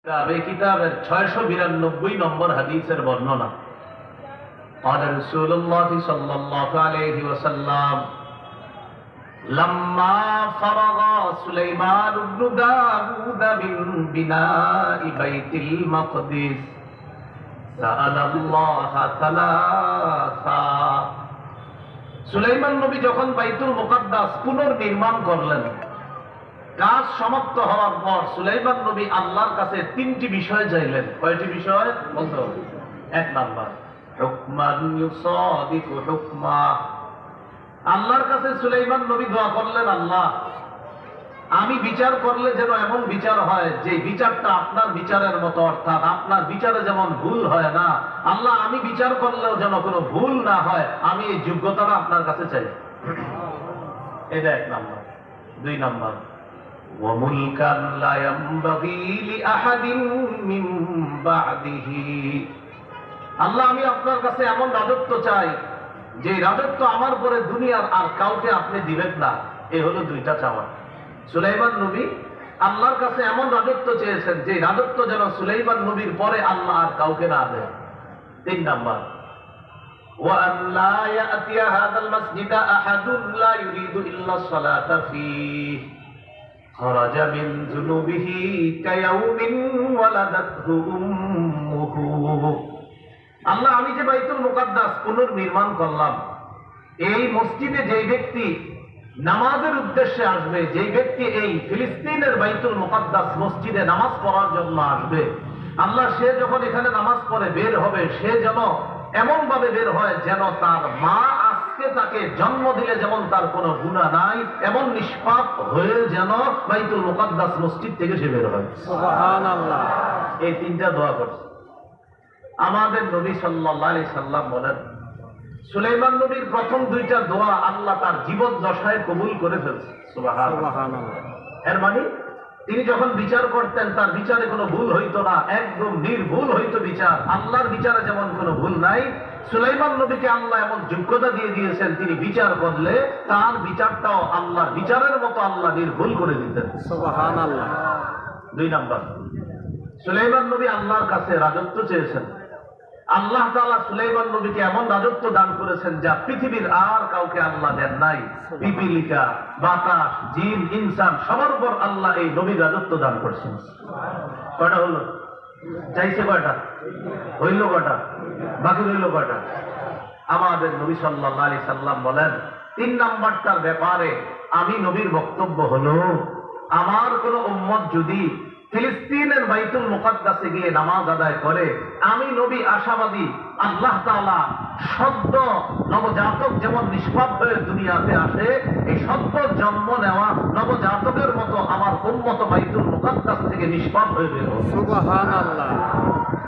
এই কিতাবের 692 নম্বর হাদিসের বর্ণনা। قال رسول الله صلى الله عليه وسلم لما فرغ سليمان بن داود من بناء بيت المقدس سأل الله ثلاثا। সুলাইমান নবী যখন বাইতুল মুকাদ্দাস পুনর্নির্মাণ করলেন, কাজ সমাপ্ত হওয়ার পর সুলাইমান নবী আল্লাহর কাছে তিনটি বিষয় চাইলেন। কয়টি বিষয় বলতে হবে? এক নাম্বার, হুকমান ইউসাদিকু হুকমা। আল্লাহর কাছে সুলাইমান নবী দোয়া করলেন, আল্লাহ আমি বিচার করলে যেন এমন বিচার হয় যে বিচারটা আপনার বিচারের মতো, অর্থাৎ আপনার বিচারে যেমন ভুল হয় না। আল্লাহ আমি বিচার করলেও যেন কোনো ভুল না হয়, আমি এই যোগ্যতাটা আপনার কাছে চাই। এটা এক নাম্বার। দুই নাম্বার, وَمُلْكًا لَا يَنبَغِي لِأَحَدٍ مِّن بَعْدِهِ। আল্লাহ আমি আপনার কাছে এমন রাজত্ব চাই যে রাজত্ব আমার পরে দুনিয়ার আর কাউকে আপনি দিবেন না। এই হলো দুইটা চাওয়া। সুলাইমান নবী আল্লাহর কাছে এমন রাজত্ব চেয়েছেন যে রাজত্ব যেন সুলাইমান নবীর পরে আল্লাহ আর কাউকে না দেয়। তিন নাম্বার, وَأَنْ لَا يَأْتِيَ هَذَا الْمَسْجِدَ أَحَدٌ لَا يُرِيدُ إِلَّا الصَّلَاةَ فِيهِ خرج من ذنوبه كيوم ولدته أمه। আল্লাহ আমি যে বাইতুল মুকাদ্দাস পুনর্নির্মাণ করলাম, এই মসজিদে যেই ব্যক্তি নামাজের উদ্দেশ্যে আসবে, যেই ব্যক্তি এই ফিলিস্তিনের বাইতুল মুকাদ্দাস মসজিদে নামাজ পড়ার জন্য আসবে, আল্লাহ সে যখন এখানে নামাজ পড়ে বের হবে, সে যেন এমন ভাবে বের হয় যেন তার মা আজকে তাকে জন্ম দিলে যেমন তার কোনো গুনাহ নাই, এমন নিষ্পাপ হয়ে যেন বাইতুল মুকাদ্দাস মসজিদ থেকে সে বের হয়। সুবহানাল্লাহ। এই তিনটা দোয়া করছে আমাদের নবী সাল্লাল্লাহু আলাইহি সাল্লাম। বলেন সুলাইমান নবীর প্রথম দুইটা দোয়া আল্লাহ তার জীবদ্দশায় কবুল করে ফেলছে। সুবহানাল্লাহ। এর মানে তিনি যখন বিচার করতেন তার বিচারে কোনো ভুল হইতো না, একদম নির্ভুল হইতো বিচার। আল্লাহর বিচারে যেমন কোনো ভুল নাই, সুলাইমান নবীকে আল্লাহ এমন যোগ্যতা দিয়ে দিয়েছেন, তিনি বিচার করলে তার বিচারটাও আল্লাহর বিচারের মতো আল্লাহ নির্ভুল করে দিতেন। সুবহানাল্লাহ। দুই নাম্বার, সুলাইমান নবী আল্লাহর কাছে রাজত্ব চেয়েছেন। আল্লাহ তাআলা সুলাইমান নবীকে এমন রাজত্ব দান করেছেন যা পৃথিবীর আর কাউকে আল্লাহ দেন নাই। পিপিলিকা, বাতাস, জিন, ইনসান সবার উপর আল্লাহ এই নবীর রাজত্ব দান করেছেন। কয়টা হলো? চাইছে কয়টা? হইল কয়টা? বাকি রইল কয়টা? আমাদের নবী সাল্লাল্লাহু আলাইহি সাল্লাম বলেন, তিন নাম্বারটার ব্যাপারে আমি নবীর বক্তব্য হলো, আমার কোন উম্মত যদি ফিলিস্তিনের বাইতুল মুকাদ্দাসে গিয়ে নামাজ আদায় করে, আমি নবী আশাবাদী আল্লাহ তাআলা সদ্য নবজাতক যেমন নিষ্পাপ হয়ে দুনিয়াতে আসে, এই সদ্য জন্ম নেওয়া নবজাতকের মতো আমার উম্মত বাইতুল মুকাদ্দাস থেকে নিষ্পাপ হয়ে বের হবে। সুবহানাল্লাহ।